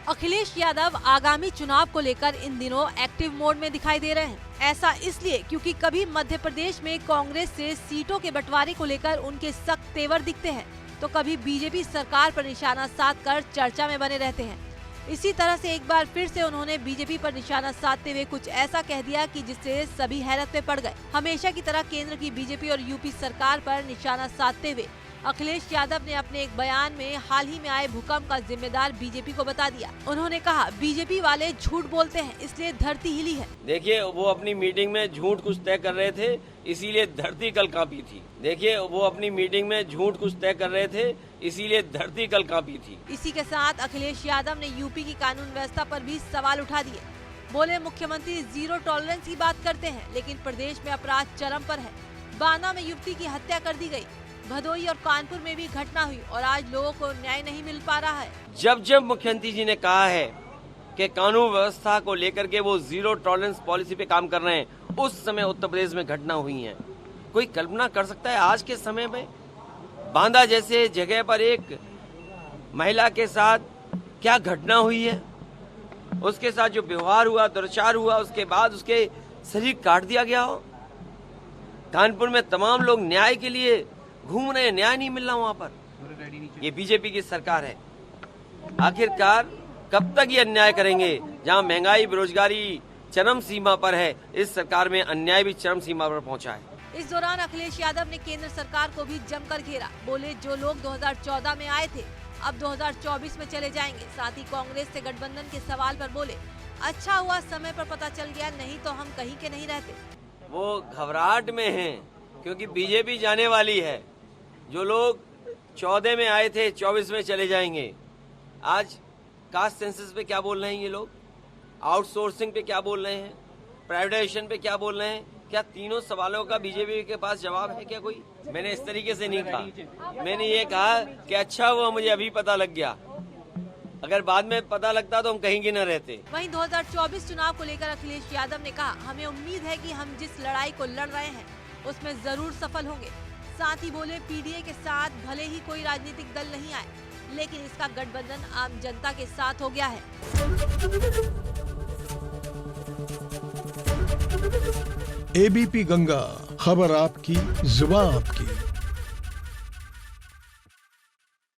अखिलेश यादव आगामी चुनाव को लेकर इन दिनों एक्टिव मोड में दिखाई दे रहे हैं। ऐसा इसलिए क्योंकि कभी मध्य प्रदेश में कांग्रेस से सीटों के बंटवारे को लेकर उनके सख्त तेवर दिखते हैं, तो कभी बीजेपी सरकार पर निशाना साधकर चर्चा में बने रहते हैं। इसी तरह से एक बार फिर से उन्होंने बीजेपी पर निशाना साधते हुए कुछ ऐसा कह दिया कि जिससे सभी हैरत में पड़ गए। हमेशा की तरह केंद्र की बीजेपी और यूपी सरकार पर निशाना साधते हुए अखिलेश यादव ने अपने एक बयान में हाल ही में आए भूकंप का जिम्मेदार बीजेपी को बता दिया। उन्होंने कहा, बीजेपी वाले झूठ बोलते हैं इसलिए धरती हिली है। देखिए, वो अपनी मीटिंग में झूठ कुछ तय कर रहे थे, इसीलिए धरती कल कांपी थी। देखिए, वो अपनी मीटिंग में झूठ कुछ तय कर रहे थे, इसीलिए धरती कल कांपी थी। इसी के साथ अखिलेश यादव ने यूपी की कानून व्यवस्था पर भी सवाल उठा दिए। बोले, मुख्यमंत्री जीरो टॉलरेंस की बात करते हैं, लेकिन प्रदेश में अपराध चरम पर है। बांदा में युवती की हत्या कर दी गई, भदोही और कानपुर में भी घटना हुई और आज लोगों को न्याय नहीं मिल पा रहा है। जब मुख्यमंत्री जी ने कहा है कि कानून व्यवस्था को लेकर के वो जीरो टॉलरेंस पॉलिसी पे काम कर रहे हैं, उस समय उत्तर प्रदेश में घटना हुई है। कोई कल्पना कर सकता है आज के समय में बांदा जैसे जगह पर एक महिला के साथ क्या घटना हुई है? उसके साथ जो व्यवहार हुआ, दुराचार हुआ, उसके बाद उसके शरीर काट दिया गया हो। कानपुर में तमाम लोग न्याय के लिए घूम रहे हैं, न्याय नहीं मिल रहा वहाँ पर। ये बीजेपी की सरकार है। आखिरकार कब तक ये अन्याय करेंगे? जहाँ महंगाई, बेरोजगारी चरम सीमा पर है, इस सरकार में अन्याय भी चरम सीमा पर पहुँचा है। इस दौरान अखिलेश यादव ने केंद्र सरकार को भी जमकर घेरा। बोले, जो लोग 2014 में आए थे अब 2024 में चले जाएंगे। साथ ही कांग्रेस से गठबंधन के सवाल पर बोले, अच्छा हुआ समय पर पता चल गया, नहीं तो हम कहीं के नहीं रहते। वो घबराहट में हैं क्योंकि बीजेपी जाने वाली है। जो लोग 14 में आए थे 24 में चले जाएंगे। आज कास्ट सेंसस पे क्या बोल रहे हैं ये लोग? आउटसोर्सिंग पे क्या बोल रहे हैं? प्राइवेटाइजेशन पे क्या बोल रहे हैं? क्या तीनों सवालों का बीजेपी के पास जवाब है क्या कोई? मैंने इस तरीके से नहीं कहा। मैंने ये कहा कि अच्छा हुआ मुझे अभी पता लग गया, अगर बाद में पता लगता तो हम कहीं के न रहते। वहीं 2024 चुनाव को लेकर अखिलेश यादव ने कहा, हमें उम्मीद है कि हम जिस लड़ाई को लड़ रहे हैं उसमें जरूर सफल होंगे। साथ ही बोले, पीडीए के साथ भले ही कोई राजनीतिक दल नहीं आए, लेकिन इसका गठबंधन आम जनता के साथ हो गया है। एबीपी गंगा, खबर आपकी, जुबान आपकी।